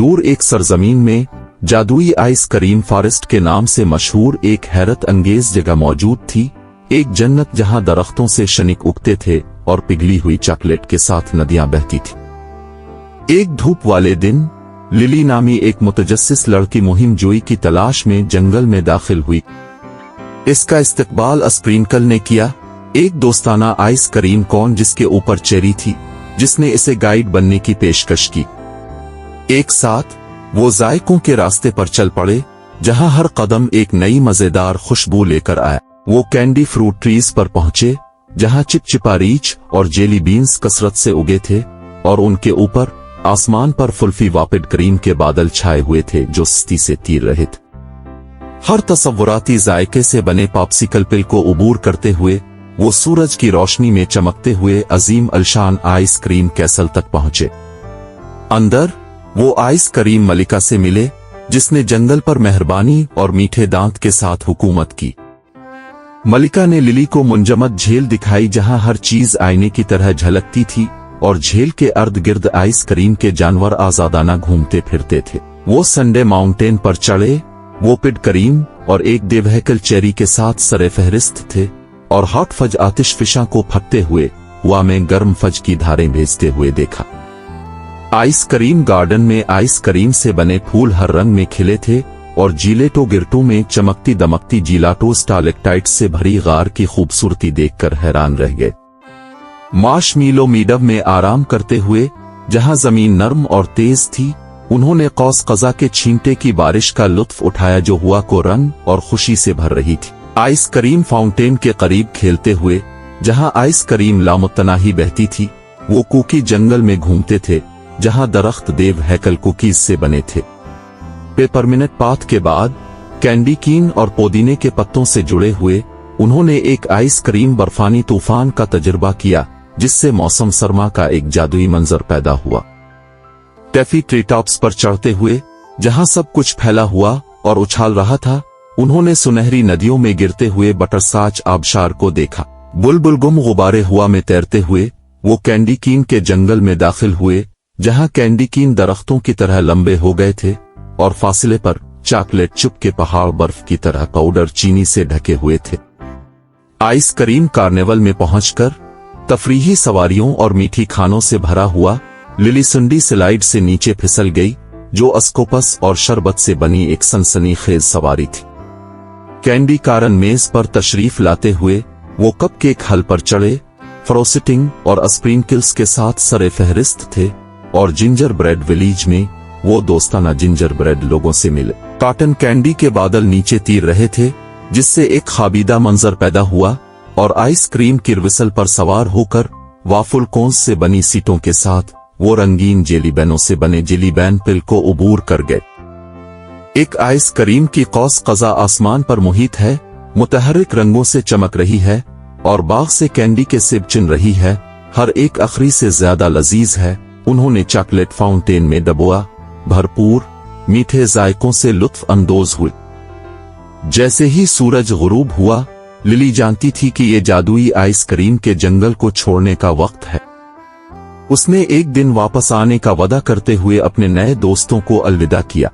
दूर एक सरजमीन में जादुई आइस क्रीम फॉरेस्ट के नाम से मशहूर एक हैरत अंगेज जगह मौजूद थी, एक जन्नत जहां दरख्तों से शनिक उगते थे और पिघली हुई चॉकलेट के साथ नदियां बहती थी। एक धूप वाले दिन लिली नामी एक मुतजस्सिस लड़की मुहिम जोई की तलाश में जंगल में दाखिल हुई। इसका इस्तकबाल स्प्रिंकल ने किया, एक दोस्ताना आइस क्रीम कौन जिसके ऊपर चेरी थी, जिसने इसे गाइड बनने की पेशकश की। एक साथ वो जायकों के रास्ते पर चल पड़े, जहां हर कदम एक नई मजेदार खुशबू लेकर आया। वो कैंडी फ्रूट ट्रीज पर पहुंचे, जहां चिपचिपा रीच और जेली बीन्स कसरत से उगे थे, और उनके ऊपर आसमान पर फुल्फी वापिड क्रीम के बादल छाए हुए थे जो सस्ती से तीर रहे थे। हर तसव्वुराती जायके से बने पॉप्सिकल पिल को उबूर करते हुए वो सूरज की रोशनी में चमकते हुए अजीम अलशान आइस क्रीम कैसल तक पहुंचे। अंदर वो आइस क्रीम मलिका से मिले, जिसने जंगल पर मेहरबानी और मीठे दांत के साथ हुकूमत की। मलिका ने लिली को मुंजमद झील दिखाई, जहां हर चीज आईने की तरह झलकती थी और झील के अर्द गिर्द आइस क्रीम के जानवर आजादाना घूमते फिरते थे। वो संडे माउंटेन पर चढ़े, वो पिड करीम और एक देवहकल चेरी के साथ सरे फहरिस्त थे, और हॉट फज आतिश फिशा को फटते हुए हुआ में गर्म फज की धारें भेजते हुए देखा। आइस क्रीम गार्डन में आइस क्रीम से बने फूल हर रंग में खिले थे, और जीलेटो गिरटो में चमकती दमकती जीलाटो स्टालेक्टाइट से भरी गार की खूबसूरती देखकर हैरान रह गए। मार्शमीलो मीडव में आराम करते हुए, जहां जमीन नर्म और तेज थी, उन्होंने कौस कज़ा के छींटे की बारिश का लुत्फ उठाया जो हुआ को रंग और खुशी से भर रही थी। आइस क्रीम फाउंटेन के करीब खेलते हुए, जहां आइस क्रीम लामुतनाही बहती थी, वो कुकी जंगल में घूमते थे, जहां दरख्त देव हैकल कुकीज से बने थे। पेपरमिंट पाथ के बाद कैंडी कीन और पुदीने के पत्तों से जुड़े हुए उन्होंने एक आइस क्रीम बर्फानी तूफान का तजुर्बा किया, जिससे मौसम सरमा का एक जादुई मंजर पैदा हुआ। टैफी ट्रीटॉप्स पर चढ़ते हुए, जहां सब कुछ फैला हुआ और उछाल रहा था, उन्होंने सुनहरी नदियों में गिरते हुए बटरसाच आबशार को देखा। बुलबुल गुम गुबारे हुआ में तैरते हुए वो कैंडी कीन के जंगल में दाखिल हुए, जहां कैंडी कीन दरख्तों की तरह लंबे हो गए थे और फासले पर चॉकलेट चुप के पहाड़ बर्फ की तरह पाउडर चीनी से ढके हुए थे। आइस क्रीम कार्निवल में पहुंचकर तफरीही सवारियों और मीठी खानों से भरा हुआ लिली सुंडी स्लाइड से नीचे फिसल गई, जो अस्कोपस और शरबत से बनी एक सनसनीखेज सवारी थी। कैंडी कारन मेज पर तशरीफ लाते हुए वो कप केक हल पर चढ़े, फ्रोस्टिंग और स्प्रिंकल्स के साथ सरे फहरिस्त थे, और जिंजर ब्रेड विलीज में वो दोस्ताना जिंजर ब्रेड लोगों से मिले। कॉटन कैंडी के बादल नीचे तीर रहे थे, जिससे एक खाबीदा मंजर पैदा हुआ, और आइस क्रीम की विसल पर सवार होकर वाफुल कोन्स से बनी सीटों के साथ वो रंगीन जेलीबैनों से बने जेलीबैन पिल को उबूर कर गए। एक आइस क्रीम की कौस कज़ा आसमान पर मुहित है, मुतहर्रिक रंगों से चमक रही है, और बाग से कैंडी के सिब चिन रही है, हर एक अखरी से ज्यादा लजीज है। उन्होंने चॉकलेट फाउंटेन में डबोआ भरपूर मीठे जायकों से लुत्फ अंदोज हुए। जैसे ही सूरज गुरूब हुआ, लिली जानती थी कि ये जादुई आइस क्रीम के जंगल को छोड़ने का वक्त है। उसने एक दिन वापस आने का वादा करते हुए अपने नए दोस्तों को अलविदा किया।